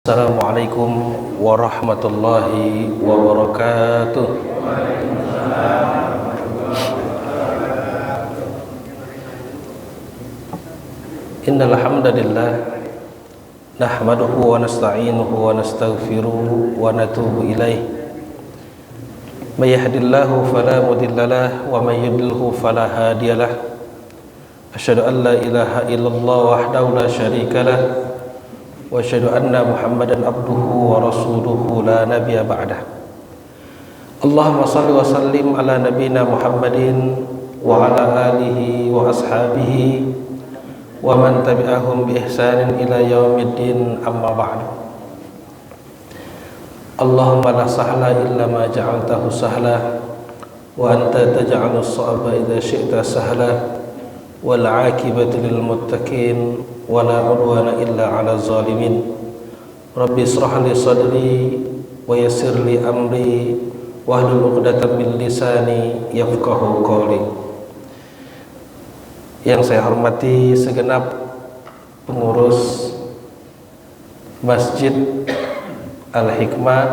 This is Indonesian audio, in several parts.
Assalamualaikum warahmatullahi wabarakatuh. Innal hamdalillah nahmaduhu wa nasta'inuhu wa nastaghfiruhu wa natubu ilaih. May yahdihillahu fala mudhillalah wa may yudlilhu fala hadiyalah. Asyhadu an la ilaha illallah wahdahu la syarikalah wa asyhadu anna Muhammadan abduhu wa rasuluhu la nabiyya ba'dah. Allahumma shalli wa sallim ala nabiyyina Muhammadin wa ala alihi wa ashabihi wa man tabi'ahum bi ihsanin ila yaumiddin, amma ba'du. Allahumma la sahla illa ma ja'altahu sahla wa anta taj'alus sa'ba idza syi'ta sahla wal 'aqibatu lil muttaqin wa la 'udwana illa 'alal zalimin. Rabbi ishrah li sadri wa yassir li amri wahlul 'uqdatam min lisani yafqahu qawli. Yang saya hormati segenap pengurus Masjid Al-Hikmah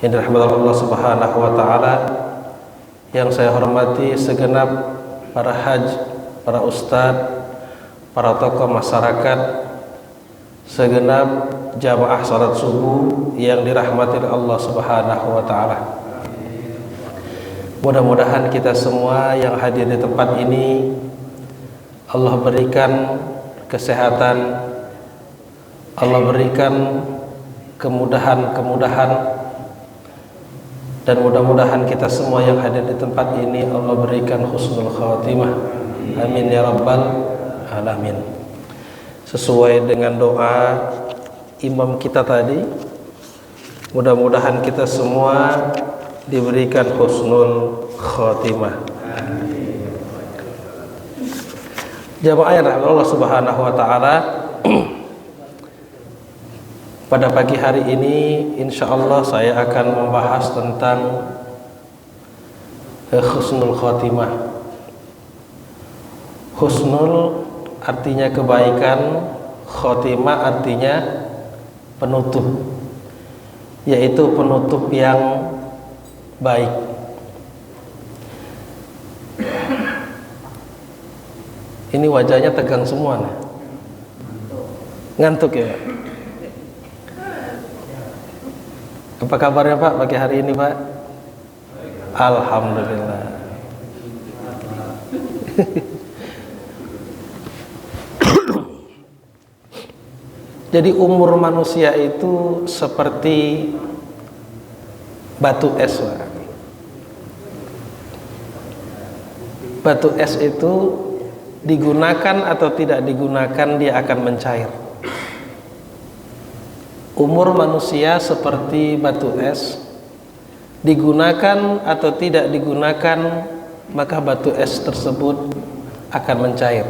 yang dirahmati Allah Subhanahu wa taala, yang saya hormati segenap para haji, para ustadz, para tokoh masyarakat, segenap jamaah salat subuh yang dirahmati Allah Subhanahu wa taala. Mudah-mudahan kita semua yang hadir di tempat ini Allah berikan kesehatan, Allah berikan kemudahan-kemudahan, dan mudah-mudahan kita semua yang hadir di tempat ini Allah berikan husnul khatimah. Amin ya rabbal alamin. Sesuai dengan doa imam kita tadi, mudah-mudahan kita semua diberikan husnul khatimah. Jamaah yang rahmat Allah Subhanahu wa taala, pada pagi hari ini insyaallah saya akan membahas tentang husnul khatimah. Husnul artinya kebaikan, khatimah artinya penutup, yaitu penutup yang baik. Ini wajahnya tegang semua nih. Ngantuk ya? Apa kabarnya Pak pagi hari ini Pak? Alhamdulillah. Jadi umur manusia itu seperti batu es Pak. Batu es itu digunakan atau tidak digunakan dia akan mencair. Umur manusia seperti batu es, digunakan atau tidak digunakan maka batu es tersebut akan mencair.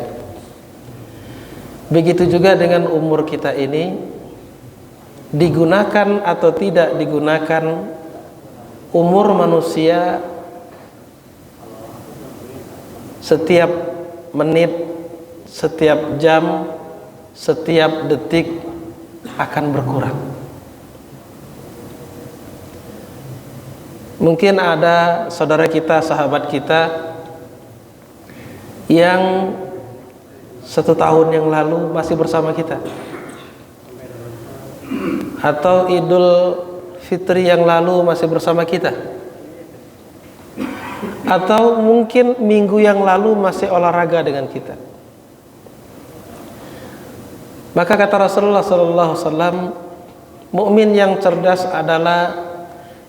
Begitu juga dengan umur kita ini, digunakan atau tidak digunakan, umur manusia setiap menit, setiap jam, setiap detik akan berkurang. Mungkin ada saudara kita, sahabat kita yang 1 tahun yang lalu masih bersama kita, atau Idul Fitri yang lalu masih bersama kita, atau mungkin minggu yang lalu masih olahraga dengan kita. Maka kata Rasulullah SAW, mukmin yang cerdas adalah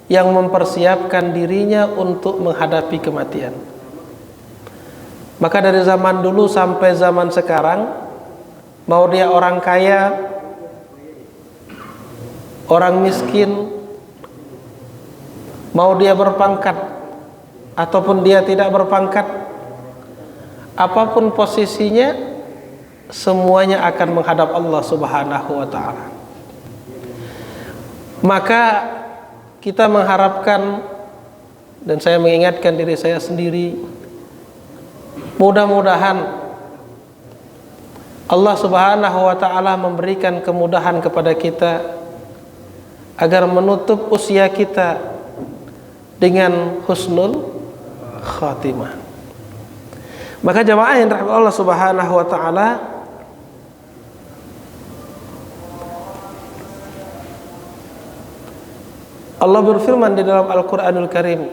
yang mempersiapkan dirinya untuk menghadapi kematian. Maka dari zaman dulu sampai zaman sekarang, mau dia orang kaya, orang miskin, mau dia berpangkat ataupun dia tidak berpangkat, apapun posisinya, semuanya akan menghadap Allah Subhanahu wa taala. Maka kita mengharapkan, dan saya mengingatkan diri saya sendiri, mudah-mudahan Allah Subhanahu wa ta'ala memberikan kemudahan kepada kita agar menutup usia kita dengan husnul khatimah. Maka jamaah yang dirahmati Allah Subhanahu wa ta'ala, Allah berfirman di dalam Al-Qur'anul Karim,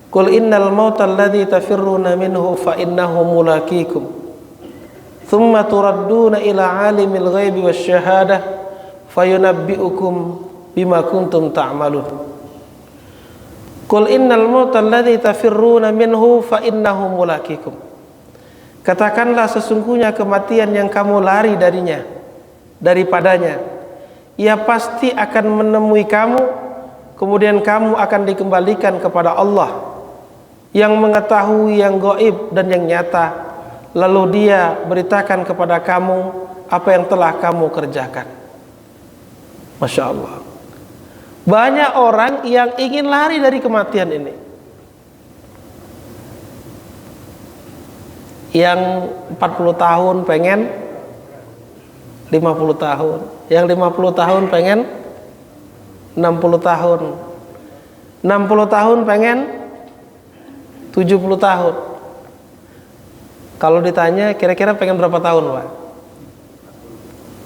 "Qul innal mauta alladzi tafirruna minhu fa innahu mulaqikum, thumma turadduna ila 'alimil ghaibi wasyahadah fayunabbi'ukum bima kuntum ta'malun." Qul innal mauta alladzi tafirruna minhu fa innahu mulaqikum. Katakanlah, sesungguhnya kematian yang kamu lari daripadanya, ia pasti akan menemui kamu. Kemudian kamu akan dikembalikan kepada Allah yang mengetahui yang gaib dan yang nyata. Lalu Dia beritakan kepada kamu apa yang telah kamu kerjakan. Masya Allah. Banyak orang yang ingin lari dari kematian ini. Yang 40 tahun pengen 50 tahun. Yang 50 tahun pengen 60 tahun, 60 tahun pengen 70 tahun. Kalau ditanya kira-kira pengen berapa tahun, Pak?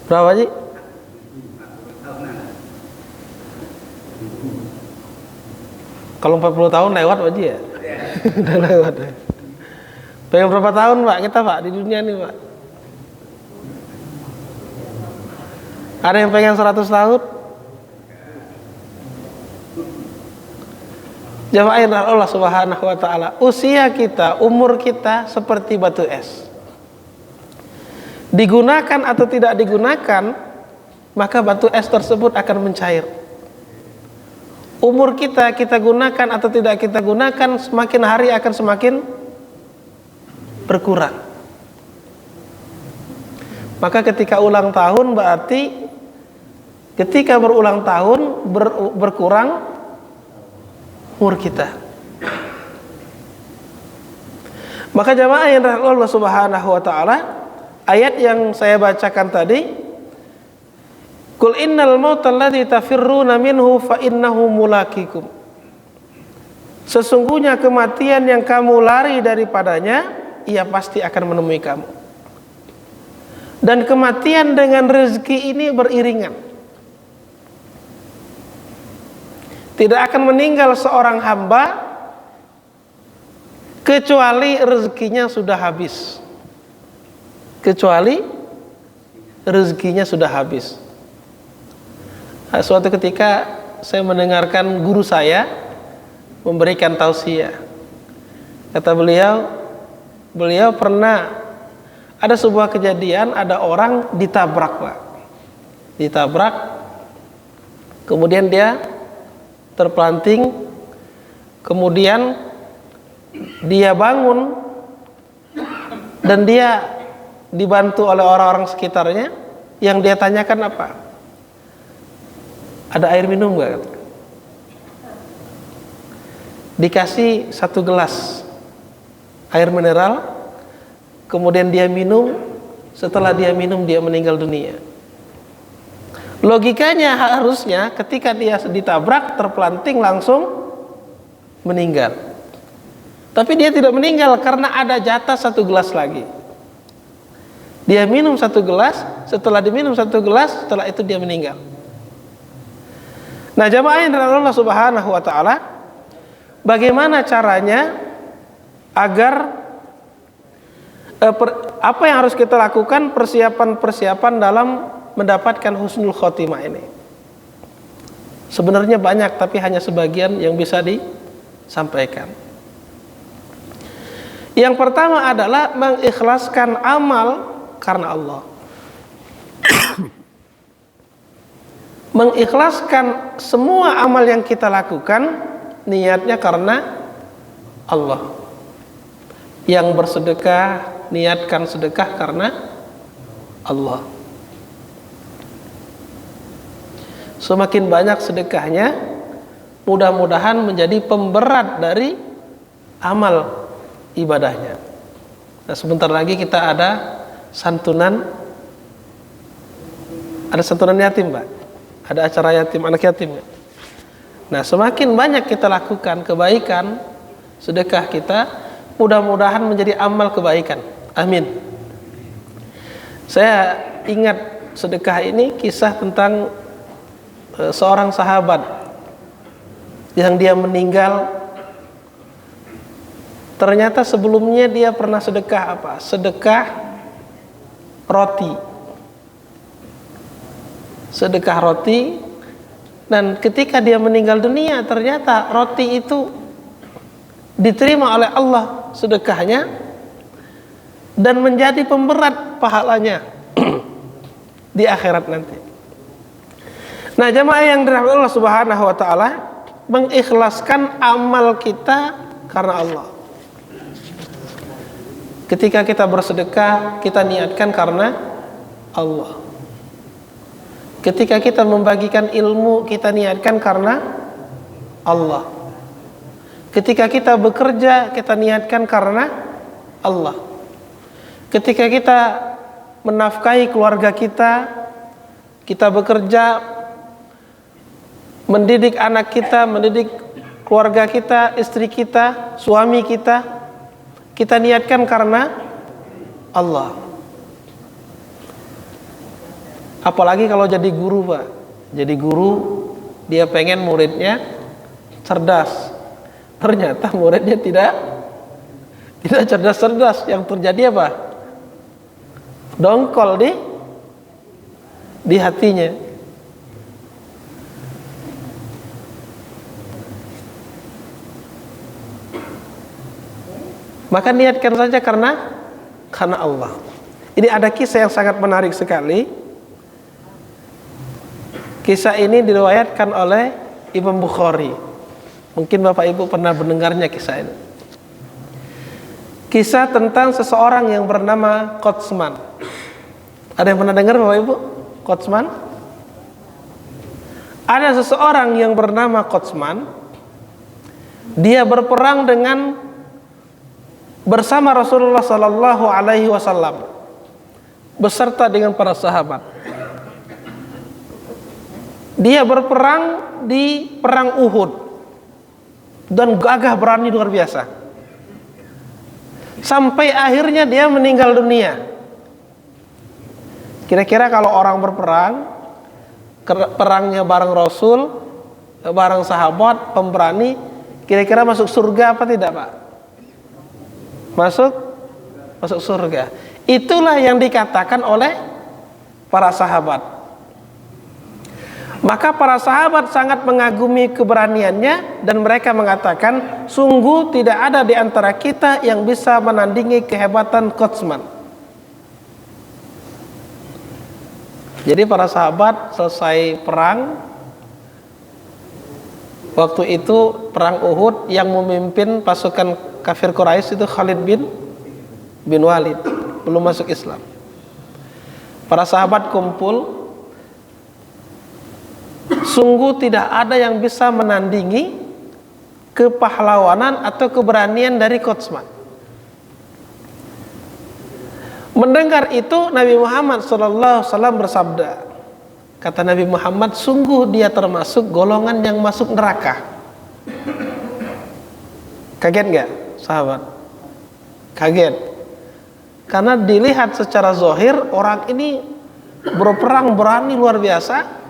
Berapa sih? Kalau 40 tahun lewat Pak Ji ya? Udah lewat ya. Pengen berapa tahun Pak kita Pak di dunia ini Pak? Ada yang pengen 100 tahun? Jamaah yang Allah Subhanahu wa ta'ala, usia kita, umur kita seperti batu es. Digunakan atau tidak digunakan, maka batu es tersebut akan mencair. Umur kita gunakan atau tidak kita gunakan, semakin hari akan semakin berkurang. Maka ketika ulang tahun berarti ketika berulang tahun berkurang umur kita. Maka jamaah yang dirahmati Allah Subhanahu wa ta'ala, ayat yang saya bacakan tadi, "Qul innal mauta alladzi tafirruna minhu fa innahu mulaqikum." Sesungguhnya kematian yang kamu lari daripadanya, ia pasti akan menemui kamu. Dan kematian dengan rezeki ini beriringan. Tidak akan meninggal seorang hamba kecuali rezekinya sudah habis. Kecuali rezekinya sudah habis. Suatu ketika saya mendengarkan guru saya memberikan tausiah. Kata beliau pernah ada sebuah kejadian, ada orang ditabrak Pak. Ditabrak, kemudian dia terpelanting, kemudian dia bangun dan dia dibantu oleh orang-orang sekitarnya. Yang dia tanyakan apa? Ada air minum nggak? Dikasih 1 gelas air mineral, kemudian dia minum. Setelah dia minum, dia meninggal dunia. Logikanya harusnya ketika dia ditabrak, terpelanting, langsung meninggal. Tapi dia tidak meninggal karena ada jatah 1 gelas lagi. Dia minum 1 gelas, setelah diminum 1 gelas, setelah itu dia meninggal. Nah jamaah yang dirahmati Allah Subhanahu wa ta'ala, bagaimana caranya agar apa yang harus kita lakukan, persiapan dalam mendapatkan husnul khotimah ini? Sebenarnya banyak, tapi hanya sebagian yang bisa disampaikan. Yang pertama adalah mengikhlaskan amal karena Allah. Mengikhlaskan semua amal yang kita lakukan, niatnya karena Allah. Yang bersedekah, niatkan sedekah karena Allah. Semakin banyak sedekahnya, mudah-mudahan menjadi pemberat dari amal ibadahnya. Nah, sebentar lagi kita ada santunan Ada santunan yatim, Pak. Ada acara yatim, anak yatim. Nah, semakin banyak kita lakukan kebaikan, sedekah kita, mudah-mudahan menjadi amal kebaikan. Amin. Saya ingat sedekah ini kisah tentang seorang sahabat yang dia meninggal. Ternyata sebelumnya dia pernah sedekah apa? Sedekah roti. Sedekah roti. Dan ketika dia meninggal dunia, ternyata roti itu diterima oleh Allah sedekahnya dan menjadi pemberat pahalanya di akhirat nanti. Nah, jamaah yang dirahmati Allah Subhanahu wa taala, mengikhlaskan amal kita karena Allah. Ketika kita bersedekah, kita niatkan karena Allah. Ketika kita membagikan ilmu, kita niatkan karena Allah. Ketika kita bekerja, kita niatkan karena Allah. Ketika kita menafkahi keluarga kita, kita bekerja, mendidik anak kita, mendidik keluarga kita, istri kita, suami kita, kita niatkan karena Allah. Apalagi kalau jadi guru, Pak. Jadi guru, dia pengen muridnya cerdas. Ternyata muridnya tidak cerdas-cerdas. Yang terjadi apa? Dongkol di hatinya. Maka niatkan saja karena Allah. Ini ada kisah yang sangat menarik sekali. Kisah ini diriwayatkan oleh Imam Bukhari. Mungkin Bapak Ibu pernah mendengarnya kisah ini. Kisah tentang seseorang yang bernama Qotsman. Ada yang pernah dengar Bapak Ibu? Qotsman? Ada seseorang yang bernama Qotsman. Dia berperang bersama Rasulullah Sallallahu Alaihi Wasallam beserta dengan para sahabat. Dia berperang di perang Uhud dan gagah berani luar biasa. Sampai akhirnya dia meninggal dunia. Kira-kira kalau orang berperang, perangnya bareng Rasul, bareng sahabat, pemberani, kira-kira masuk surga apa tidak, Pak? Masuk surga. Itulah yang dikatakan oleh para sahabat. Maka para sahabat sangat mengagumi keberaniannya dan mereka mengatakan, sungguh tidak ada di antara kita yang bisa menandingi kehebatan Qotsman. Jadi para sahabat selesai perang. Waktu itu perang Uhud, yang memimpin pasukan kafir Quraisy itu Khalid bin Walid, belum masuk Islam. Para sahabat kumpul. Sungguh tidak ada yang bisa menandingi kepahlawanan atau keberanian dari Qotsman. Mendengar itu Nabi Muhammad SAW bersabda, kata Nabi Muhammad, sungguh dia termasuk golongan yang masuk neraka. Kaget nggak, sahabat? Kaget, karena dilihat secara zahir orang ini berperang berani luar biasa.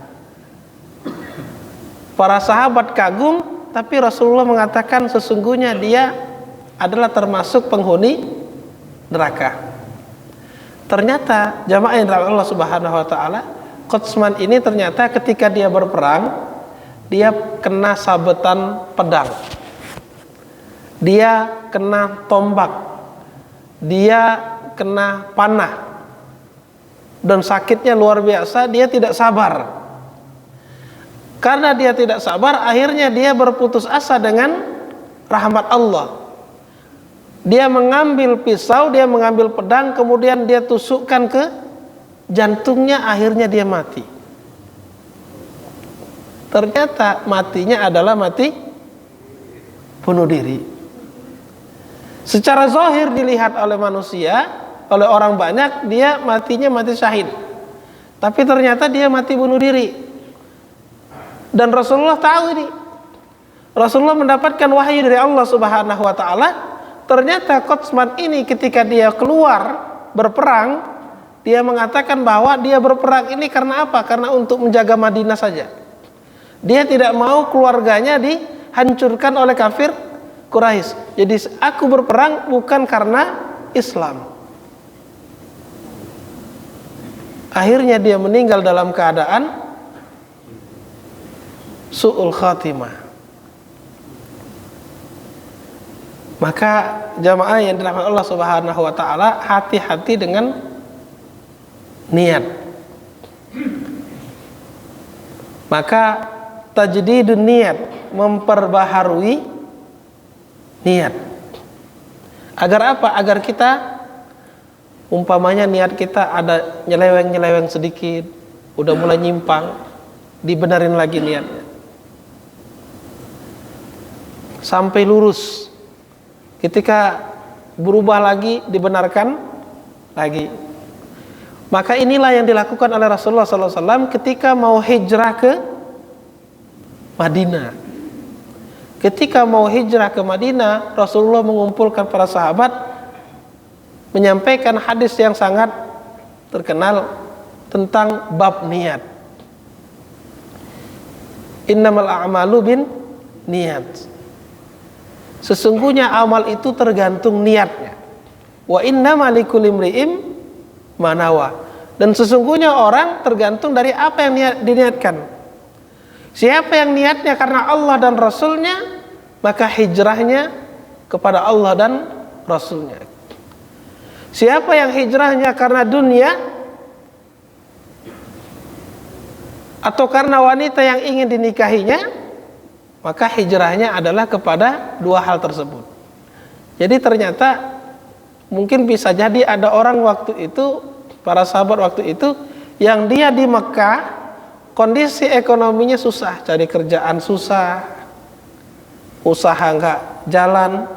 Para sahabat kagum, tapi Rasulullah mengatakan sesungguhnya dia adalah termasuk penghuni neraka. Ternyata jamaah yang dirahmati Allah Subhanahu wa taala, Qotsman ini ternyata ketika dia berperang, dia kena sabetan pedang. Dia kena tombak. Dia kena panah. Dan sakitnya luar biasa, dia tidak sabar. Karena dia tidak sabar, akhirnya dia berputus asa dengan rahmat Allah. Dia mengambil pisau, dia mengambil pedang, kemudian dia tusukkan ke jantungnya, akhirnya dia mati. Ternyata matinya adalah mati bunuh diri. Secara zahir dilihat oleh manusia, oleh orang banyak, dia matinya mati syahid. Tapi ternyata dia mati bunuh diri. Dan Rasulullah tahu ini. Rasulullah mendapatkan wahyu dari Allah Subhanahu wa taala. Ternyata Qotsman ini ketika dia keluar berperang, dia mengatakan bahwa dia berperang ini karena apa? Karena untuk menjaga Madinah saja. Dia tidak mau keluarganya dihancurkan oleh kafir Quraisy. Jadi aku berperang bukan karena Islam. Akhirnya dia meninggal dalam keadaan su'ul khatimah. Maka jamaah yang dirahmati Allah Subhanahu wa taala, hati-hati dengan niat. Maka tajdidun niat, memperbaharui niat. Agar apa? Agar kita umpamanya niat kita ada nyeleweng-nyeleweng sedikit, udah mulai nyimpang, dibenerin lagi niatnya. Sampai lurus. Ketika berubah lagi, dibenarkan lagi. Maka inilah yang dilakukan oleh Rasulullah SAW ketika mau hijrah ke Madinah. Ketika mau hijrah ke Madinah, Rasulullah mengumpulkan para sahabat, menyampaikan hadis yang sangat terkenal tentang bab niat. Innamal a'malu bin niat. Sesungguhnya amal itu tergantung niatnya. Wa innamal likulli imri'in ma nawa. Dan sesungguhnya orang tergantung dari apa yang diniatkan. Siapa yang niatnya karena Allah dan Rasulnya, maka hijrahnya kepada Allah dan Rasulnya. Siapa yang hijrahnya karena dunia atau karena wanita yang ingin dinikahinya, maka hijrahnya adalah kepada dua hal tersebut. Jadi ternyata mungkin bisa jadi ada orang waktu itu, para sahabat waktu itu, yang dia di Mekah kondisi ekonominya susah, cari kerjaan susah, usaha nggak jalan.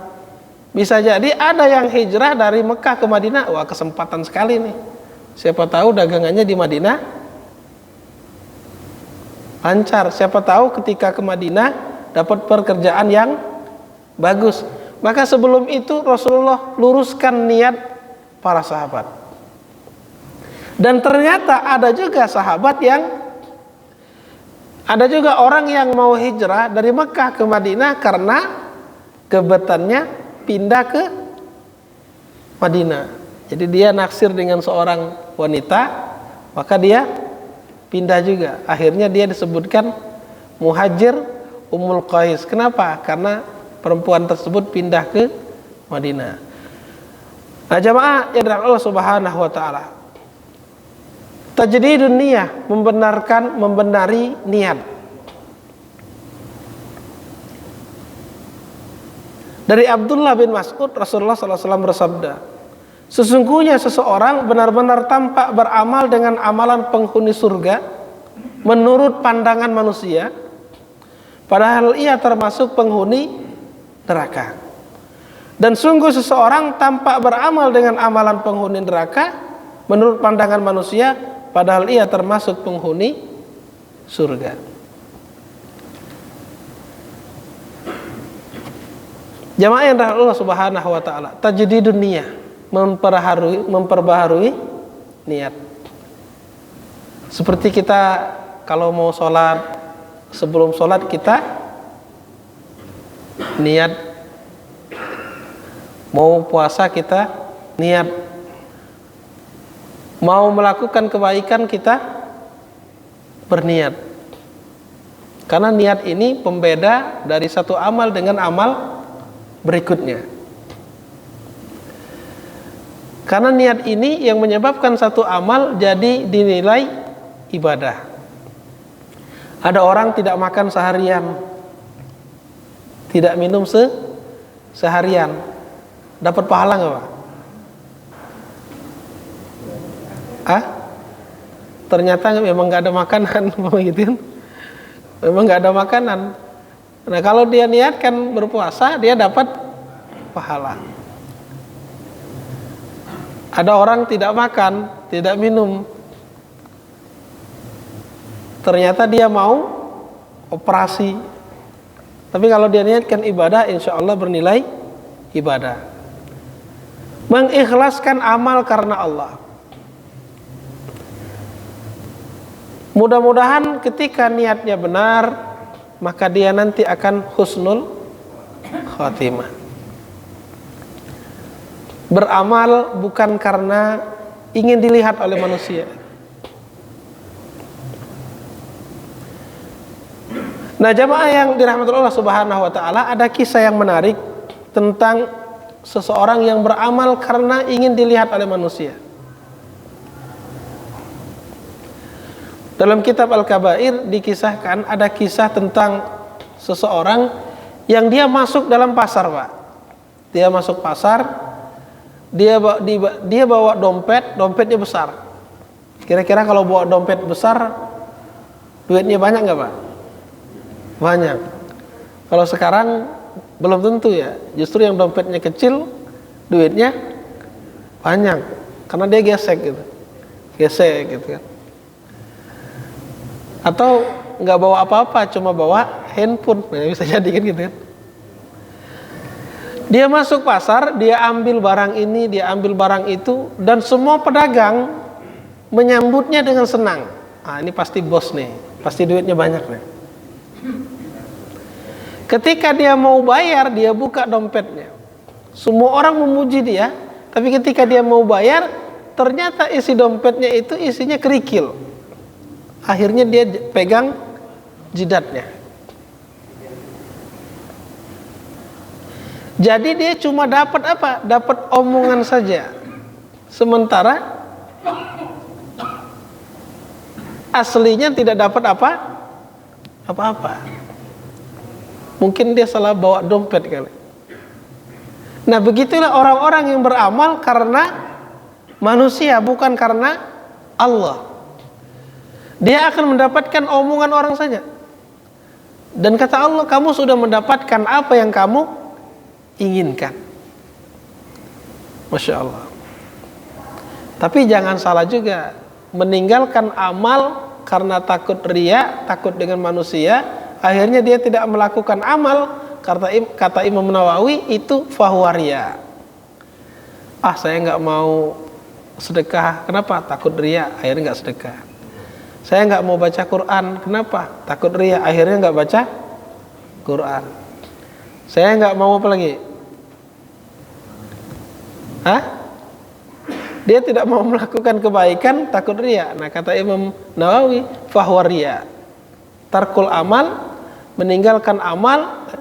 Bisa jadi ada yang hijrah dari Mekah ke Madinah. Wah, kesempatan sekali nih. Siapa tahu dagangannya di Madinah lancar. Siapa tahu ketika ke Madinah dapat pekerjaan yang bagus. Maka sebelum itu Rasulullah luruskan niat para sahabat. Dan ternyata ada juga orang yang mau hijrah dari Mekah ke Madinah karena gebetannya pindah ke Madinah. Jadi dia naksir dengan seorang wanita, maka dia pindah juga. Akhirnya dia disebutkan muhajir Ummul Qais. Kenapa? Karena perempuan tersebut pindah ke Madinah. Nah, jamaah yang dirahmati Allah Subhanahu wa taala. Tajdidun niyah, membenari niat. Dari Abdullah bin Mas'ud, Rasulullah SAW bersabda, sesungguhnya seseorang benar-benar tampak beramal dengan amalan penghuni surga menurut pandangan manusia, padahal ia termasuk penghuni neraka. Dan sungguh seseorang tampak beramal dengan amalan penghuni neraka menurut pandangan manusia, padahal ia termasuk penghuni surga. Jamaah yang dirahmati Allah Subhanahu wa taala, tajdidun niyah, memperbaharui niat. Seperti kita kalau mau sholat, sebelum sholat kita niat, mau puasa kita niat, mau melakukan kebaikan kita berniat. Karena niat ini pembeda dari satu amal dengan amal berikutnya. Karena niat ini yang menyebabkan satu amal jadi dinilai ibadah. Ada orang tidak makan seharian, tidak minum seharian, dapat pahala nggak Pak? Ternyata memang nggak ada makanan, begitu? Memang nggak ada makanan. Nah, kalau dia niatkan berpuasa, dia dapat pahala. Ada orang tidak makan, tidak minum, ternyata dia mau operasi. Tapi kalau dia niatkan ibadah, insya Allah bernilai ibadah. Mengikhlaskan amal karena Allah. Mudah-mudahan ketika niatnya benar, maka dia nanti akan husnul khatimah. Beramal bukan karena ingin dilihat oleh manusia. Nah, jamaah yang dirahmati Allah Subhanahu wa taala, ada kisah yang menarik tentang seseorang yang beramal karena ingin dilihat oleh manusia. Dalam kitab Al-Kabair dikisahkan ada kisah tentang seseorang yang dia masuk dalam pasar, Pak. Dia masuk pasar, dia bawa dompetnya besar. Kira-kira kalau bawa dompet besar, duitnya banyak nggak, Pak? Banyak. Kalau sekarang belum tentu ya. Justru yang dompetnya kecil, duitnya banyak, karena dia gesek gitu kan. Atau nggak bawa apa-apa, cuma bawa handphone, bisa jadi kan gitu kan. Dia masuk pasar, dia ambil barang ini, dia ambil barang itu, dan semua pedagang menyambutnya dengan senang. Ah, ini pasti bos nih, pasti duitnya banyak nih. Ketika dia mau bayar, dia buka dompetnya. Semua orang memuji dia, tapi ketika dia mau bayar, ternyata isi dompetnya itu isinya kerikil. Akhirnya dia pegang jidatnya. Jadi dia cuma dapat apa? Dapat omongan saja. Sementara aslinya tidak dapat apa-apa. Mungkin dia salah bawa dompet kali. Nah, begitulah orang-orang yang beramal karena manusia, bukan karena Allah. Dia akan mendapatkan omongan orang saja. Dan kata Allah, kamu sudah mendapatkan apa yang kamu inginkan. Masya Allah. Tapi jangan salah juga, meninggalkan amal karena takut riya, takut dengan manusia, akhirnya dia tidak melakukan amal. Kata Imam Nawawi, itu fahuwa riya. Saya nggak mau sedekah, kenapa? Takut riya, akhirnya nggak sedekah. Saya nggak mau baca Quran, kenapa? Takut riya, akhirnya nggak baca Quran. Saya nggak mau apa lagi? Dia tidak mau melakukan kebaikan, takut riya. Nah, kata Imam Nawawi, fahuwa riya. Tarkul amal, meninggalkan amal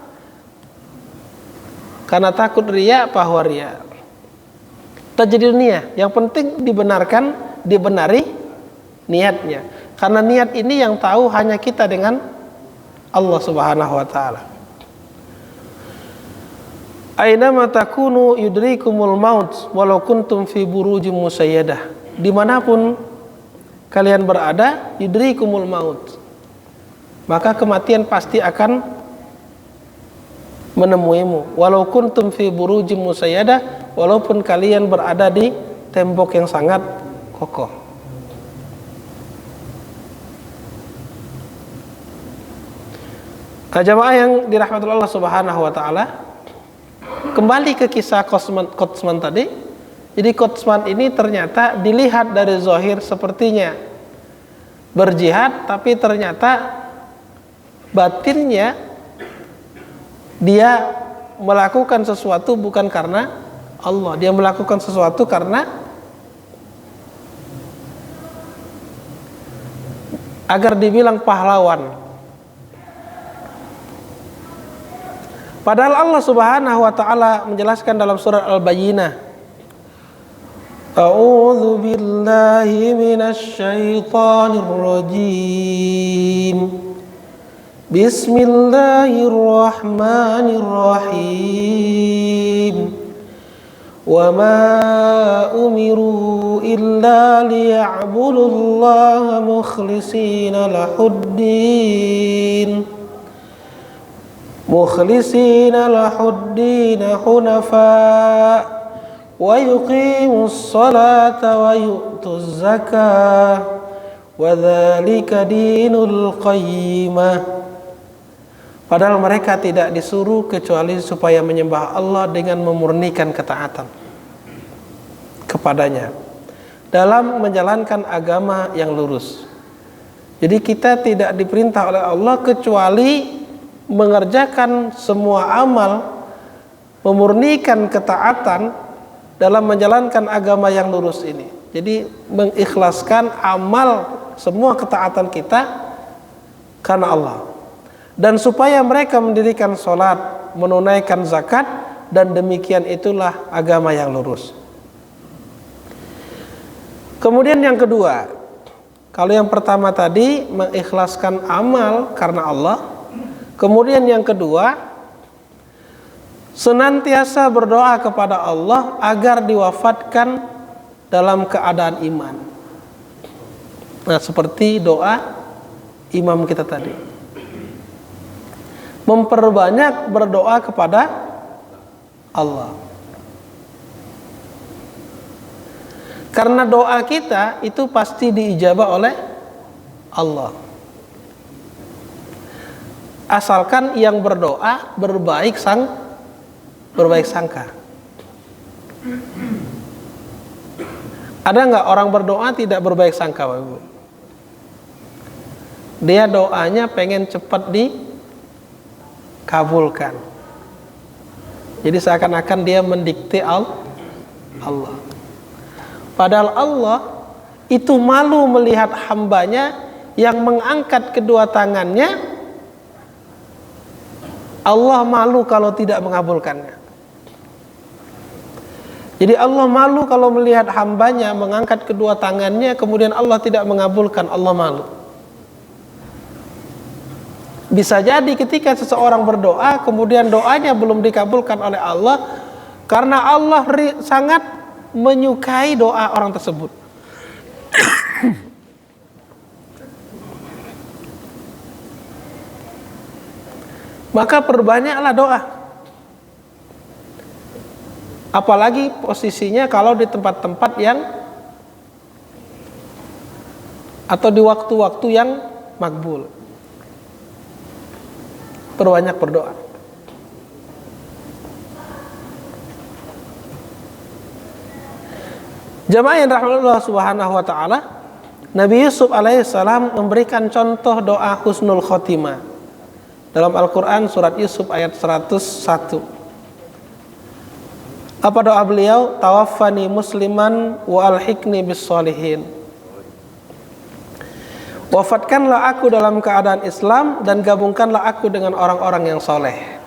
karena takut riya, fahuwa riya. Tajdi dunia, yang penting dibenari niatnya. Karena niat ini yang tahu hanya kita dengan Allah Subhanahu wa taala. Ainama takunu yudrikumul maut walau kuntum fi burujim musayyadah. Dimanapun kalian berada, yudrikumul maut, maka kematian pasti akan menemuimu. Walau kuntum fi burujim musayyadah, walaupun kalian berada di tembok yang sangat kokoh. Jamaah yang dirahmati Allah Subhanahu wa taala, kembali ke kisah Qotsman tadi. Jadi Qotsman ini ternyata dilihat dari zahir sepertinya berjihad, tapi ternyata batinnya dia melakukan sesuatu bukan karena Allah, dia melakukan sesuatu karena agar dibilang pahlawan. Padahal Allah Subhanahu wa taala menjelaskan dalam surat Al-Bayyinah, A'udzu billahi minasy syaithanir rajim. Bismillahirrahmanirrahim. Wa ma umiru illa liya'budullaha mukhlishina lahuddin. Mukhlisina lahuddina hunafa wa yuqimus salata wa yu'tuz zakah wa dzalika dinul qayyimah. Padahal mereka tidak disuruh kecuali supaya menyembah Allah dengan memurnikan ketaatan kepadanya dalam menjalankan agama yang lurus. Jadi kita tidak diperintah oleh Allah kecuali mengerjakan semua amal, memurnikan ketaatan dalam menjalankan agama yang lurus ini. Jadi mengikhlaskan amal semua ketaatan kita karena Allah. Dan supaya mereka mendirikan sholat, menunaikan zakat, dan demikian itulah agama yang lurus. Kemudian yang kedua, kalau yang pertama tadi mengikhlaskan amal karena Allah, kemudian yang kedua senantiasa berdoa kepada Allah agar diwafatkan dalam keadaan iman. Nah, seperti doa imam kita tadi. Memperbanyak berdoa kepada Allah. Karena doa kita itu pasti diijabah oleh Allah. Asalkan yang berdoa berbaik sangka. Ada nggak orang berdoa tidak berbaik sangka, Bapak Ibu? Dia doanya pengen cepat dikabulkan. Jadi seakan-akan dia mendikte Allah. Padahal Allah itu malu melihat hambanya yang mengangkat kedua tangannya. Allah malu kalau tidak mengabulkannya. Jadi Allah malu kalau melihat hambanya mengangkat kedua tangannya kemudian Allah tidak mengabulkan, Allah malu. Bisa jadi ketika seseorang berdoa kemudian doanya belum dikabulkan oleh Allah karena Allah sangat menyukai doa orang tersebut. Maka perbanyaklah doa. Apalagi posisinya kalau di tempat-tempat yang atau di waktu-waktu yang makbul. Perbanyak berdoa. Jamaah yang rahmat Allah Subhanahu wa taala, Nabi Yusuf alaihissalam memberikan contoh doa husnul khotimah dalam Al-Qur'an surat Yusuf ayat 101. Apa doa beliau? Tawaffani musliman wa alhiqni bis sholihin. Wafatkanlah aku dalam keadaan Islam dan gabungkanlah aku dengan orang-orang yang soleh.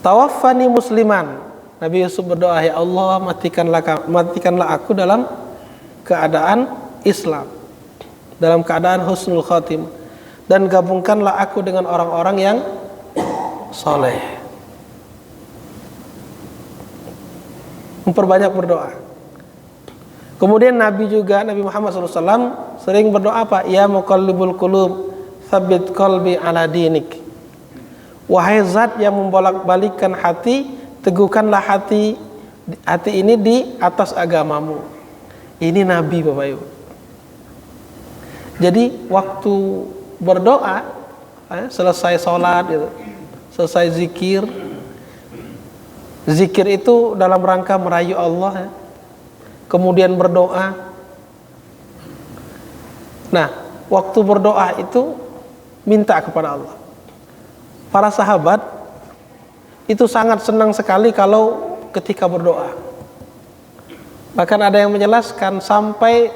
Tawaffani musliman. Nabi Yusuf berdoa, ya Allah matikanlah aku dalam keadaan Islam, dalam keadaan husnul khotimah, dan gabungkanlah aku dengan orang-orang yang soleh. Memperbanyak berdoa. Kemudian Nabi Muhammad SAW sering berdoa apa? Ya muqallibul qulub, tsabbit qalbi ala dinik. Wahai zat yang membolak-balikkan hati, teguhkanlah hati ini di atas agamamu. Ini Nabi, Bapak Ibu. Jadi waktu berdoa, selesai sholat, selesai zikir. Zikir itu dalam rangka merayu Allah, kemudian berdoa. Nah, waktu berdoa itu minta kepada Allah. Para sahabat itu sangat senang sekali kalau ketika berdoa. Bahkan ada yang menjelaskan sampai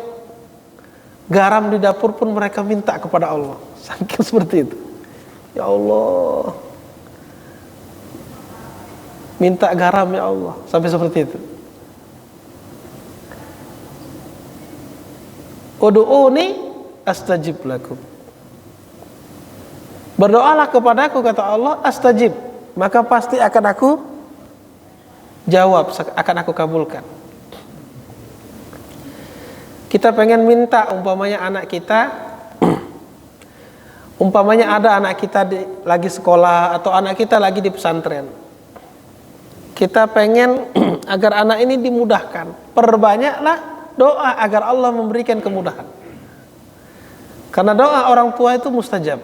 garam di dapur pun mereka minta kepada Allah. Saking seperti itu. Ya Allah, minta garam ya Allah, sampai seperti itu. Ud'uni astajib lakum. Berdoalah kepadaku, kata Allah, astajib, maka pasti akan aku jawab, akan aku kabulkan. Kita pengen minta umpamanya anak kita, umpamanya ada anak kita lagi sekolah atau anak kita lagi di pesantren. kita pengen agar anak ini dimudahkan, perbanyaklah doa agar Allah memberikan kemudahan. Karena doa orang tua itu mustajab.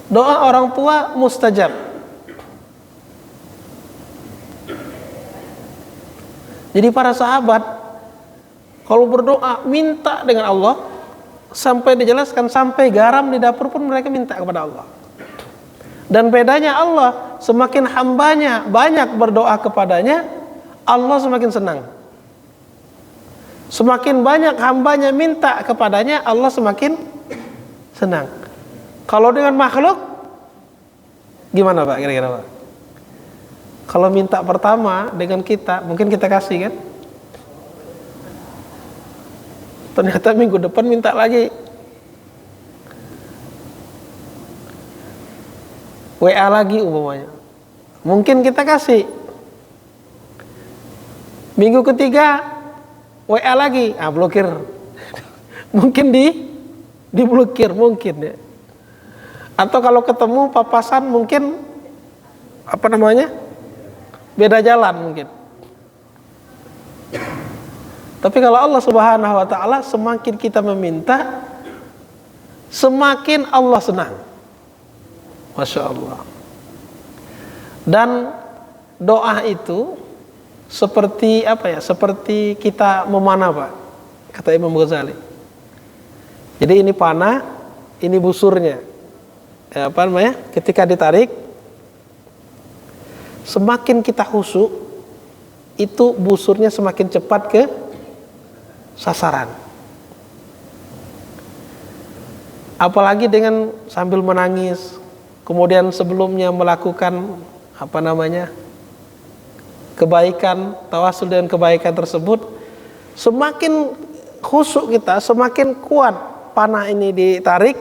Doa orang tua mustajab. Jadi para sahabat kalau berdoa minta dengan Allah, sampai dijelaskan sampai garam di dapur pun mereka minta kepada Allah. Dan bedanya Allah, semakin hambanya banyak berdoa kepadanya, Allah semakin senang. Semakin banyak hambanya minta kepadanya, Allah semakin senang. Kalau dengan makhluk, gimana Pak kira-kira Pak? Kalau minta pertama dengan kita, mungkin kita kasih kan? Ternyata minggu depan minta lagi. WA lagi umpamanya. Mungkin kita kasih. Minggu ketiga WA lagi, blokir. Mungkin diblokir mungkin ya. Atau kalau ketemu papasan mungkin beda jalan mungkin. Tapi kalau Allah Subhanahu wa taala, semakin kita meminta, semakin Allah senang. Masya Allah. Dan doa itu seperti seperti kita memanah Pak, kata Imam Ghazali. Jadi ini panah, ini busurnya. Ketika ditarik, semakin kita khusyuk, itu busurnya semakin cepat ke sasaran. Apalagi dengan sambil menangis, kemudian sebelumnya melakukan kebaikan, tawasul dengan kebaikan tersebut, semakin khusyuk kita, semakin kuat panah ini ditarik,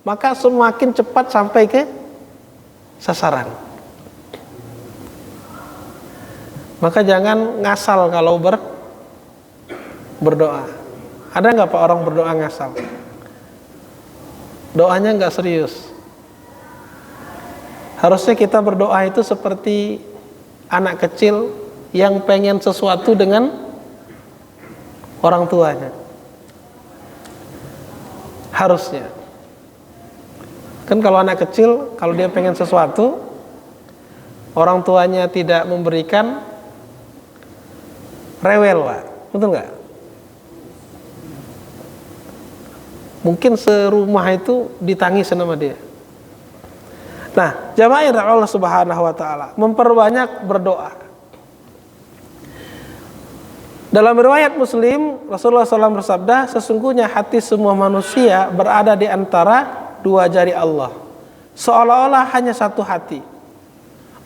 maka semakin cepat sampai ke sasaran. Maka jangan ngasal kalau berdoa. Ada nggak Pak orang berdoa ngasal? Doanya nggak serius. Harusnya kita berdoa itu seperti anak kecil yang pengen sesuatu dengan orang tuanya. Harusnya. Kan kalau anak kecil, kalau dia pengen sesuatu, orang tuanya tidak memberikan, rewel Pak. Betul nggak? Mungkin serumah itu ditangis sama dia. Nah, jamaah Allah Subhanahu wa taala memperbanyak berdoa. Dalam riwayat Muslim, Rasulullah SAW bersabda, sesungguhnya hati semua manusia berada di antara dua jari Allah, seolah-olah hanya satu hati.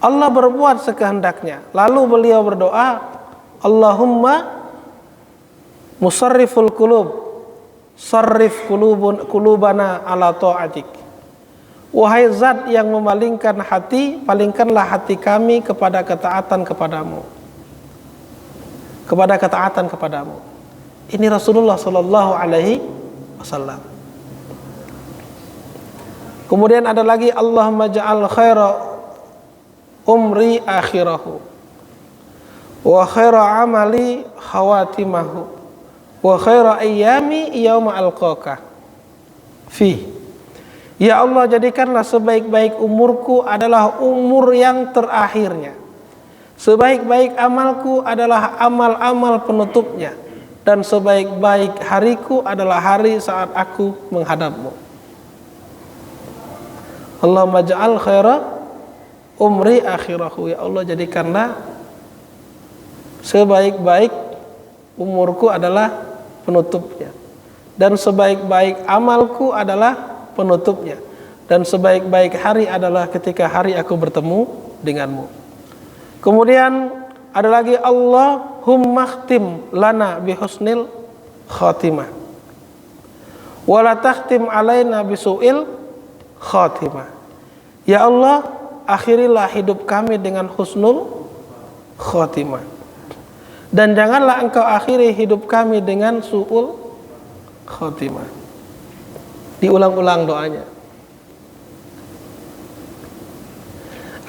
Allah berbuat sekehendaknya. Lalu beliau berdoa, Allahumma musarriful qulub, sarrif qulubana ala ta'atik. Wahai zat yang memalingkan hati, palingkanlah hati kami kepada ketaatan kepadamu. Kepada ketaatan kepadamu. Ini Rasulullah sallallahu alaihi wasallam. Kemudian ada lagi, Allahumma ja'al khaira umri akhirahu wa khaira amali khawatimahu wa khaira ayyami yawma alqaka fi. Ya Allah, jadikanlah sebaik-baik umurku adalah umur yang terakhirnya, sebaik-baik amalku adalah amal-amal penutupnya, dan sebaik-baik hariku adalah hari saat aku menghadapmu. Allahumma ja'al khaira umri akhirahu. Ya Allah, jadikanlah sebaik-baik umurku adalah penutupnya, dan sebaik-baik amalku adalah penutupnya, dan sebaik-baik hari adalah ketika hari aku bertemu denganmu. Kemudian ada lagi, Allahumma khtim lana bihusnil khatimah wa la takhtim alaina bisu'il khatimah. Ya Allah, akhirilah hidup kami dengan husnul khatimah, dan janganlah engkau akhiri hidup kami dengan su'ul khatimah. Diulang-ulang doanya.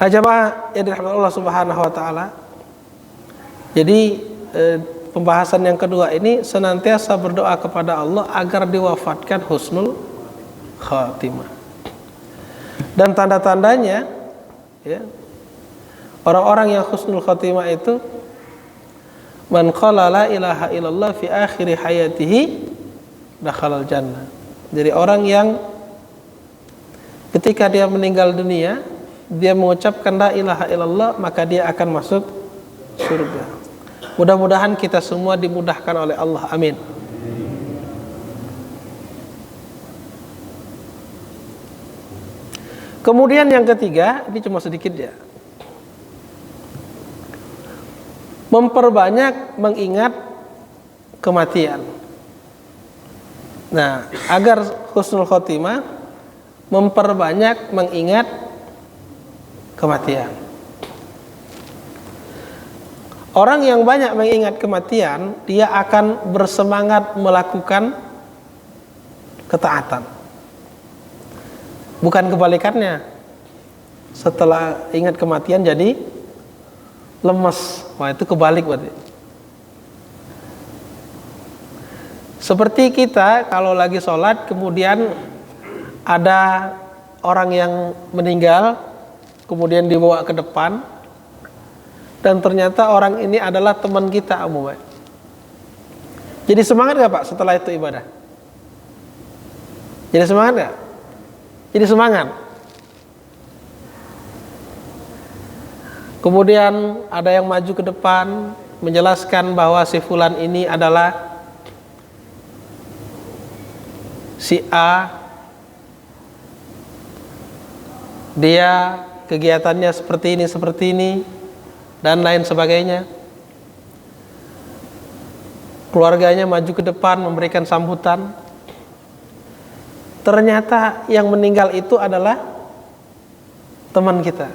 Jamaah yang dirahmati Allah Subhanahu wa taala. Jadi pembahasan yang kedua ini senantiasa berdoa kepada Allah agar diwafatkan husnul khatimah. Dan tanda-tandanya ya, orang-orang yang husnul khatimah itu man qala la ilaha illallah fi akhir hayatihi dakhalal jannah. Jadi orang yang ketika dia meninggal dunia dia mengucapkan la ilaha illallah, maka dia akan masuk surga. Mudah-mudahan kita semua dimudahkan oleh Allah. Amin. Kemudian yang ketiga, ini cuma sedikit ya. Memperbanyak mengingat kematian. Nah, agar husnul khotimah, memperbanyak mengingat kematian. Orang yang banyak mengingat kematian, dia akan bersemangat melakukan ketaatan. Bukan kebalikannya. Setelah ingat kematian jadi lemes. Wah, itu kebalik berarti. Seperti kita kalau lagi sholat kemudian ada orang yang meninggal, kemudian dibawa ke depan, dan ternyata orang ini adalah teman kita umumnya. Jadi semangat gak Pak setelah itu ibadah? Jadi semangat gak? Jadi semangat. Kemudian ada yang maju ke depan menjelaskan bahwa si fulan ini adalah si A, dia kegiatannya seperti ini, dan lain sebagainya. Keluarganya maju ke depan memberikan sambutan. Ternyata yang meninggal itu adalah teman kita.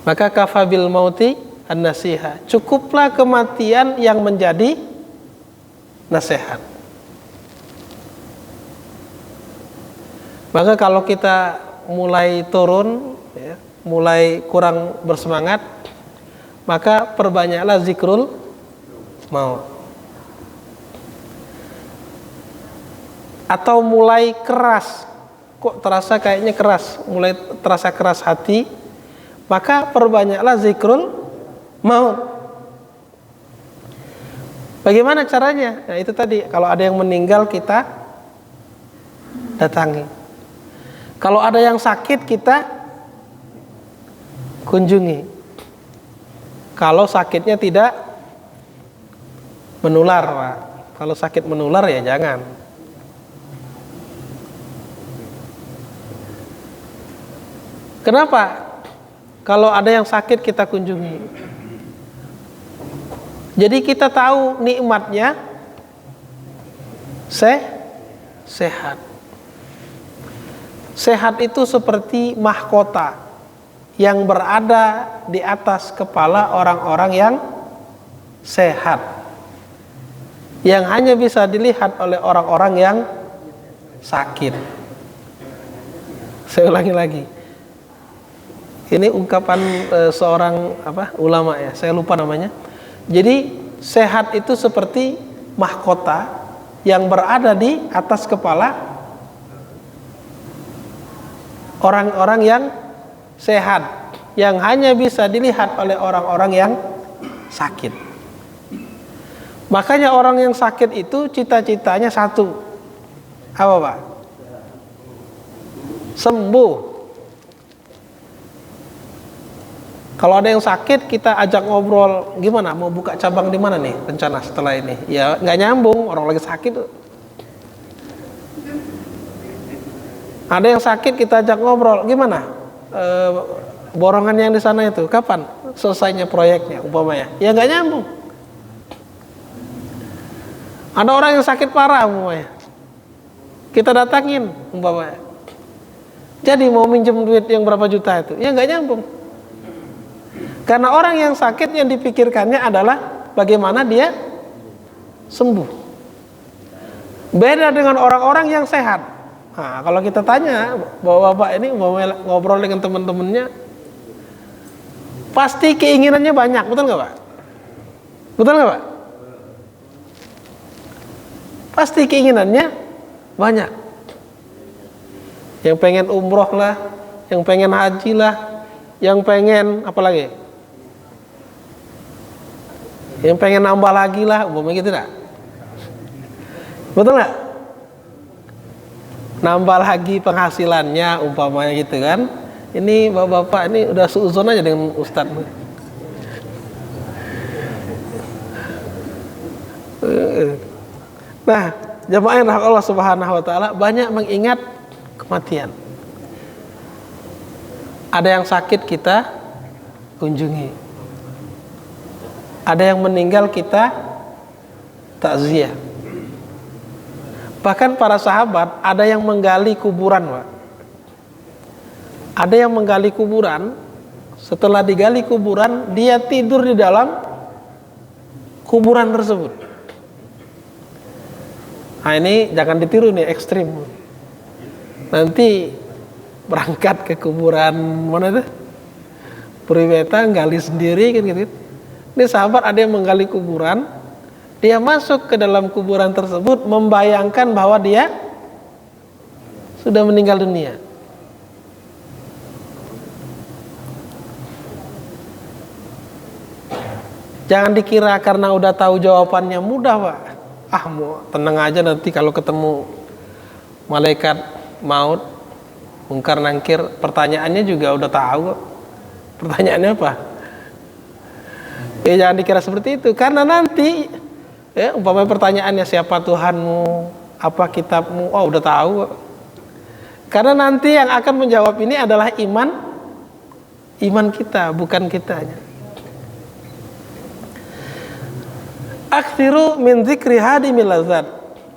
Maka kafabil mauti an-nasiha. Cukuplah kematian yang menjadi nasihat. Maka kalau kita mulai turun ya, mulai kurang bersemangat, maka perbanyaklah zikrul maut. Atau mulai keras, kok terasa kayaknya keras, mulai terasa keras hati, maka perbanyaklah zikrul maut. Bagaimana caranya? Nah itu tadi, kalau ada yang meninggal kita datangi. Kalau ada yang sakit kita kunjungi. Kalau sakitnya tidak menular, Pak. Kalau sakit menular ya jangan. Kenapa? Kalau ada yang sakit kita kunjungi. Jadi kita tahu nikmatnya sehat. Sehat itu seperti mahkota yang berada di atas kepala orang-orang yang sehat, yang hanya bisa dilihat oleh orang-orang yang sakit. Saya ulangi lagi. Ini ungkapan seorang ulama ya, saya lupa namanya. Jadi sehat itu seperti mahkota yang berada di atas kepala orang-orang yang sehat, yang hanya bisa dilihat oleh orang-orang yang sakit. Makanya orang yang sakit itu cita-citanya satu. Apa Pak? Sembuh. Kalau ada yang sakit kita ajak ngobrol, gimana? Mau buka cabang di mana nih rencana setelah ini? Ya nggak nyambung, orang lagi sakit. Ada yang sakit kita ajak ngobrol, gimana? Borongan yang di sana itu kapan selesainya proyeknya umpamanya? Ya nggak nyambung. Ada orang yang sakit parah umpamanya, kita datangin umpamanya. Jadi mau minjem duit yang berapa juta itu? Ya nggak nyambung. Karena orang yang sakit yang dipikirkannya adalah bagaimana dia sembuh. Beda dengan orang-orang yang sehat. Nah, kalau kita tanya bahwa bapak ini mau ngobrol dengan teman-temannya, pasti keinginannya banyak, betul nggak Pak? Betul nggak Pak? Pasti keinginannya banyak. Yang pengen umroh lah, yang pengen haji lah, yang pengen apa lagi? Yang pengen nambah lagi lah, umpamanya gitu enggak? Betul nggak? Nambah lagi penghasilannya, umpamanya gitu kan? Ini bapak-bapak ini udah seuzon aja dengan Ustadz. Nah, jamaah yang rahmat Allah Subhanahu wa taala banyak mengingat kematian. Ada yang sakit kita kunjungi. Ada yang meninggal kita takziah. Bahkan para sahabat ada yang menggali kuburan, Pak. Ada yang menggali kuburan, setelah digali kuburan dia tidur di dalam kuburan tersebut. Nah, ini jangan ditiru nih, ekstrim. Nanti berangkat ke kuburan mana itu? Puriweta gali sendiri kan gitu. Ini sahabat ada yang menggali kuburan, dia masuk ke dalam kuburan tersebut membayangkan bahwa dia sudah meninggal dunia. Jangan dikira karena udah tahu jawabannya mudah, Pak. Mau tenang aja, nanti kalau ketemu malaikat maut mungkar nangkir, pertanyaannya juga udah tahu. Pertanyaannya apa? Jangan dikira seperti itu, karena nanti umpamanya pertanyaannya siapa Tuhanmu, apa kitabmu, udah tahu. Karena nanti yang akan menjawab ini adalah iman kita, bukan kitanya. Aktsiru min dzikri hadimil ladzat.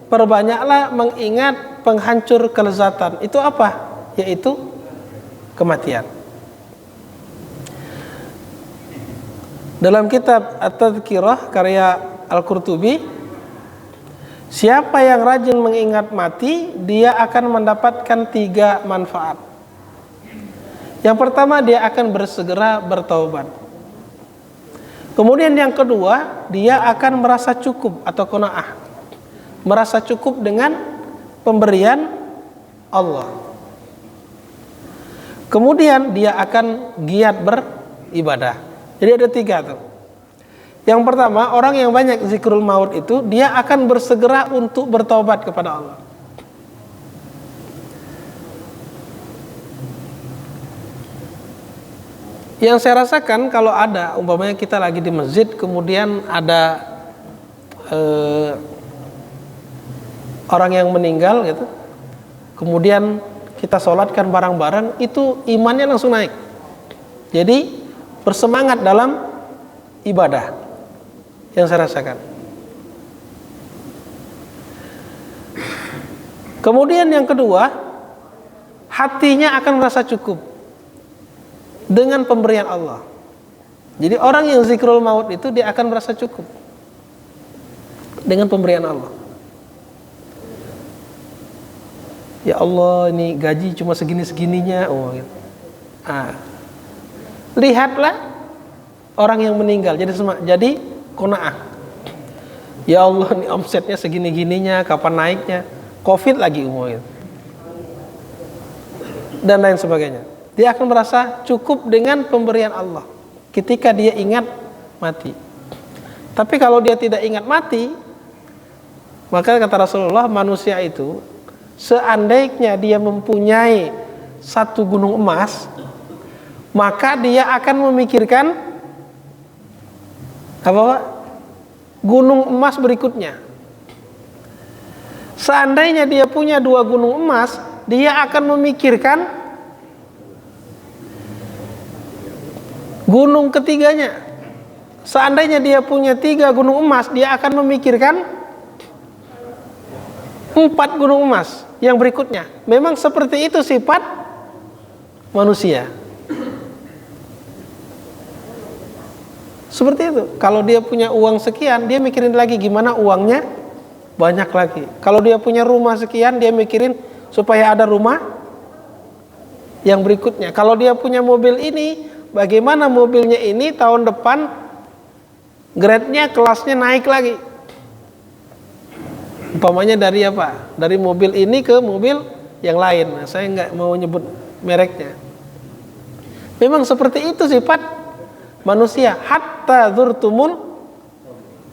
Perbanyaklah mengingat penghancur kelezatan. Itu apa? Yaitu kematian. Dalam kitab At-Tadhkirah karya Al-Qurtubi, siapa yang rajin mengingat mati, dia akan mendapatkan 3 manfaat. Yang pertama, dia akan bersegera bertaubat. Kemudian yang kedua, dia akan merasa cukup atau qanaah. Merasa cukup dengan pemberian Allah. Kemudian dia akan giat beribadah. Jadi ada 3 tuh. Yang pertama, orang yang banyak zikrul maut itu, dia akan bersegera untuk bertaubat kepada Allah. Yang saya rasakan kalau ada, umpamanya kita lagi di masjid, kemudian ada orang yang meninggal gitu, kemudian kita sholatkan bareng-bareng, itu imannya langsung naik. Jadi bersemangat dalam ibadah yang saya rasakan. Kemudian yang kedua, hatinya akan merasa cukup dengan pemberian Allah. Jadi orang yang zikrul maut itu dia akan merasa cukup dengan pemberian Allah. Ya Allah, ini gaji cuma segini-segininya, gitu. Lihatlah orang yang meninggal jadi qanaah. Ya Allah, ini omsetnya segini-gininya, kapan naiknya? Covid lagi gitu. Dan lain sebagainya. Dia akan merasa cukup dengan pemberian Allah ketika dia ingat mati. Tapi kalau dia tidak ingat mati, maka kata Rasulullah, manusia itu seandainya dia mempunyai 1 gunung emas, maka dia akan memikirkan apa Pak? Gunung emas berikutnya. Seandainya dia punya 2 gunung emas, dia akan memikirkan gunung ketiganya. Seandainya dia punya 3 gunung emas, dia akan memikirkan 4 gunung emas yang berikutnya. Memang seperti itu sifat manusia. Seperti itu. Kalau dia punya uang sekian, dia mikirin lagi gimana uangnya banyak lagi. Kalau dia punya rumah sekian, dia mikirin supaya ada rumah yang berikutnya. Kalau dia punya mobil ini, bagaimana mobilnya ini tahun depan grade-nya, kelasnya naik lagi. Umpamanya dari apa? Dari mobil ini ke mobil yang lain. Nah, saya nggak mau nyebut mereknya. Memang seperti itu sifat manusia. Hatta zurtumul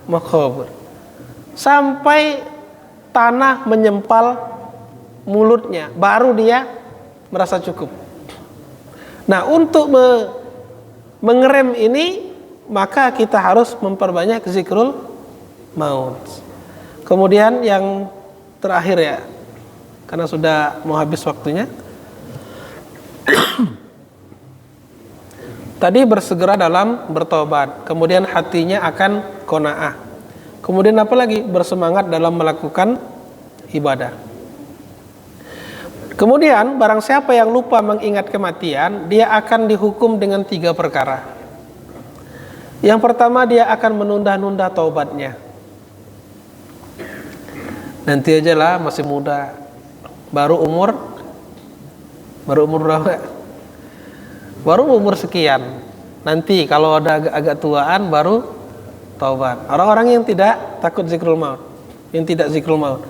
maqabir. Sampai tanah menyempal mulutnya, baru dia merasa cukup. Nah, untuk mengerem ini, maka kita harus memperbanyak zikrul maut. Kemudian yang terakhir ya, karena sudah mau habis waktunya. Tadi bersegera dalam bertobat, kemudian hatinya akan qanaah. Kemudian apa lagi? Bersemangat dalam melakukan ibadah. Kemudian barang siapa yang lupa mengingat kematian, dia akan dihukum dengan 3 perkara. Yang pertama, dia akan menunda-nunda taubatnya. Nanti aja lah, masih muda, baru umur berapa? Baru umur sekian. Nanti kalau ada agak tuaan baru taubat. Orang-orang yang tidak takut zikrul maut, yang tidak zikrul maut.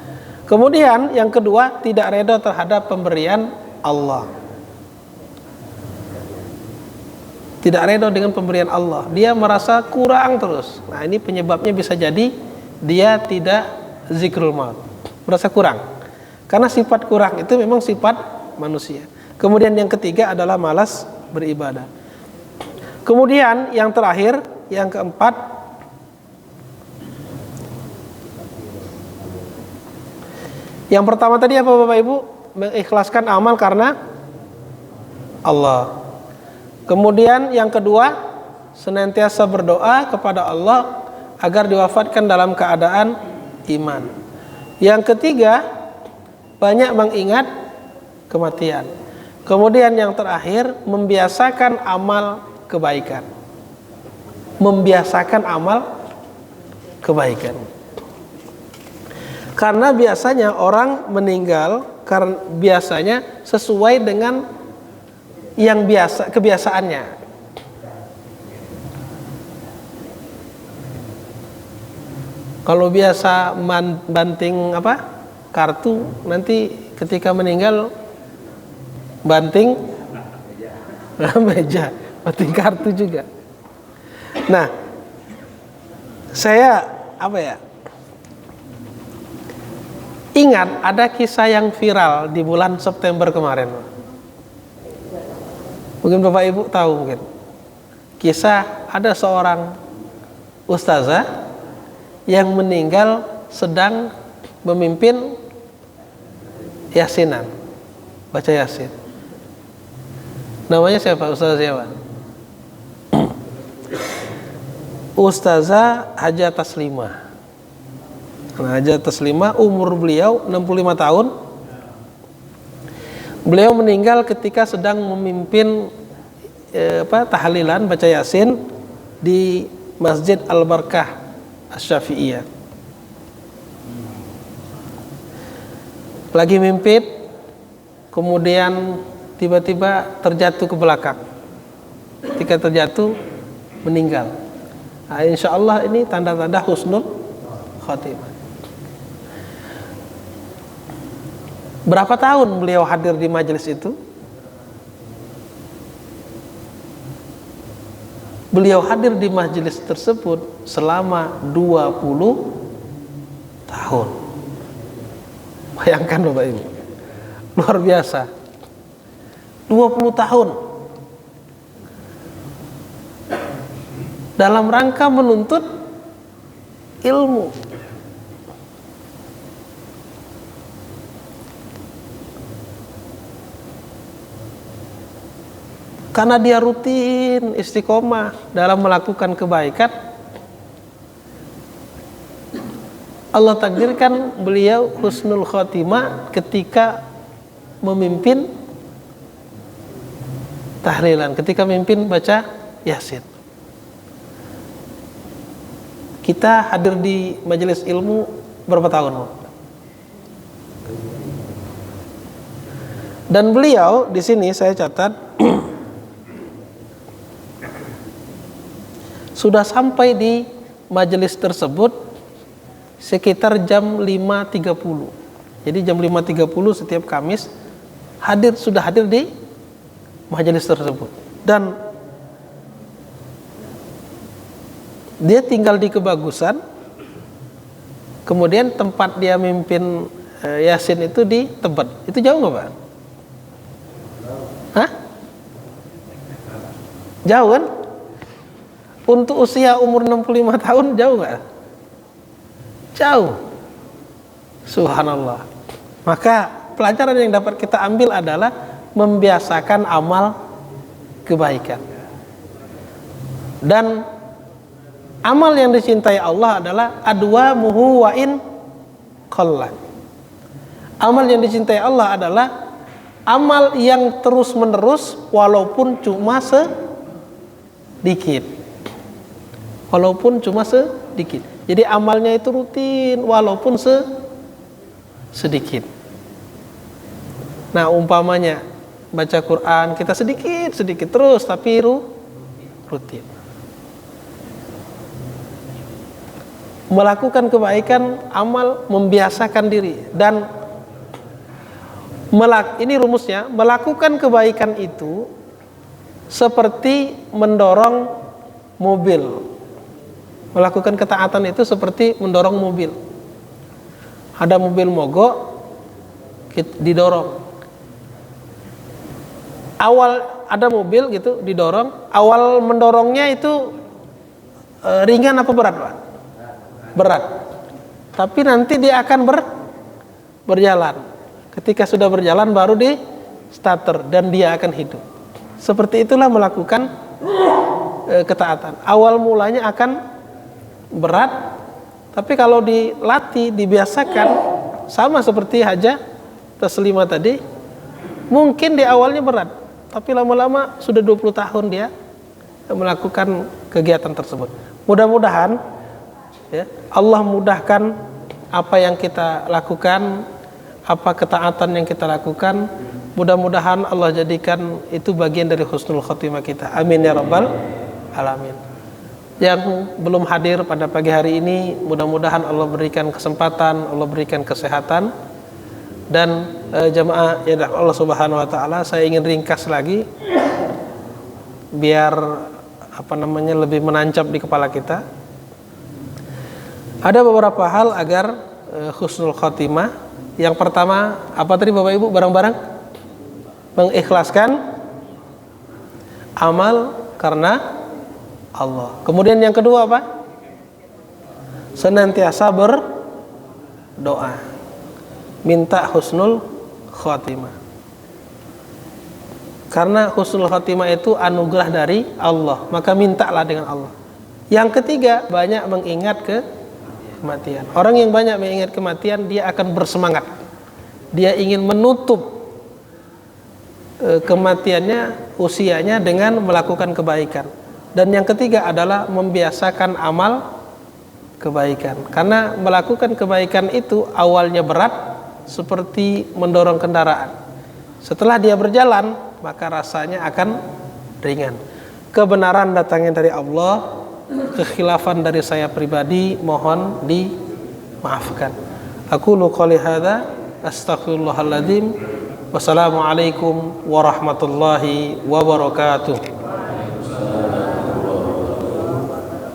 Kemudian yang kedua, tidak reda terhadap pemberian Allah. Tidak reda dengan pemberian Allah. Dia merasa kurang terus. Nah, ini penyebabnya bisa jadi dia tidak zikrul maut, merasa kurang. Karena sifat kurang itu memang sifat manusia. Kemudian yang ketiga adalah malas beribadah. Kemudian yang terakhir, yang keempat, yang pertama tadi apa Bapak Ibu? Mengikhlaskan amal karena Allah. Kemudian yang kedua, senantiasa berdoa kepada Allah agar diwafatkan dalam keadaan iman. Yang ketiga, banyak mengingat kematian. Kemudian yang terakhir, membiasakan amal kebaikan. Membiasakan amal kebaikan. Karena biasanya orang meninggal karena biasanya sesuai dengan yang biasa, kebiasaannya. Kalau biasa banting kartu, nanti ketika meninggal banting meja, banting kartu juga. Nah, saya ingat ada kisah yang viral di bulan September kemarin. Mungkin Bapak Ibu tahu mungkin. Kisah ada seorang ustazah yang meninggal sedang memimpin yasinan, baca yasin. Namanya siapa? Ustazah siapa? Ustazah Haja Taslimah. Nah, Haja Taslimah, umur beliau 65 tahun. Beliau meninggal ketika sedang memimpin tahlilan, baca yasin di Masjid Al-Barkah Asy-Syafi'iyah. Lagi mimpin, kemudian tiba-tiba terjatuh ke belakang. Ketika terjatuh, meninggal. Nah, insya Allah ini tanda-tanda husnul khotimah. Berapa tahun beliau hadir di majelis itu? Beliau hadir di majelis tersebut selama 20 tahun. Bayangkan Bapak Ibu, luar biasa. 20 tahun dalam rangka menuntut ilmu. Karena dia rutin istiqomah dalam melakukan kebaikan, Allah takdirkan beliau husnul khotimah ketika memimpin tahlilan, ketika memimpin baca yasin. Kita hadir di majelis ilmu berapa tahun? Dan beliau di sini saya catat sudah sampai di majelis tersebut sekitar jam 5.30. Jadi jam 5.30 setiap Kamis sudah hadir di majelis tersebut. Dan dia tinggal di Kebagusan. Kemudian tempat dia mimpin Yasin itu di Tebet. Itu jauh nggak, Pak? Hah? Jauh kan? Untuk usia umur 65 tahun jauh nggak? Jauh. Subhanallah. Maka pelajaran yang dapat kita ambil adalah membiasakan amal kebaikan. Dan amal yang dicintai Allah adalah adwamuhu wa in qalla. Amal yang dicintai Allah adalah amal yang terus menerus walaupun cuma sedikit. Walaupun cuma sedikit. Jadi amalnya itu rutin walaupun sedikit. Nah, umpamanya baca Quran kita sedikit terus tapi rutin. Melakukan kebaikan, amal, membiasakan diri. Dan ini rumusnya, melakukan kebaikan itu seperti mendorong mobil. Melakukan ketaatan itu seperti mendorong mobil. Ada mobil mogok, didorong. Awal ada mobil gitu, didorong. Awal mendorongnya itu ringan apa berat, Pak? Berat. Tapi nanti dia akan berjalan. Ketika sudah berjalan baru di starter dan dia akan hidup. Seperti itulah melakukan ketaatan. Awal mulanya akan berat, tapi kalau dilatih, dibiasakan, sama seperti hajah taslimah tadi, mungkin di awalnya berat, tapi lama-lama sudah 20 tahun dia melakukan kegiatan tersebut. Mudah-mudahan ya, Allah mudahkan apa yang kita lakukan, apa ketaatan yang kita lakukan. Mudah-mudahan Allah jadikan itu bagian dari husnul khotimah kita. Amin ya rabbal alamin. Yang belum hadir pada pagi hari ini, mudah-mudahan Allah berikan kesempatan, Allah berikan kesehatan. Dan jamaah ya Allah Subhanahu wa taala, saya ingin ringkas lagi biar lebih menancap di kepala kita. Ada beberapa hal agar husnul khotimah. Yang pertama, apa tadi Bapak Ibu bareng-bareng? Mengikhlaskan amal karena Allah. Kemudian yang kedua apa? Senantiasa berdoa, minta husnul khotimah. Karena husnul khotimah itu anugerah dari Allah, maka mintalah dengan Allah. Yang ketiga, banyak mengingat kematian. Orang yang banyak mengingat kematian, dia akan bersemangat. Dia ingin menutup kematiannya, usianya dengan melakukan kebaikan. Dan yang ketiga adalah membiasakan amal kebaikan. Karena melakukan kebaikan itu awalnya berat, seperti mendorong kendaraan. Setelah dia berjalan, maka rasanya akan ringan. Kebenaran datangnya dari Allah, kekhilafan dari saya pribadi mohon dimaafkan. Aqulu qouli hadza astaghfirullahaladzim. Wassalamualaikum warahmatullahi wabarakatuh.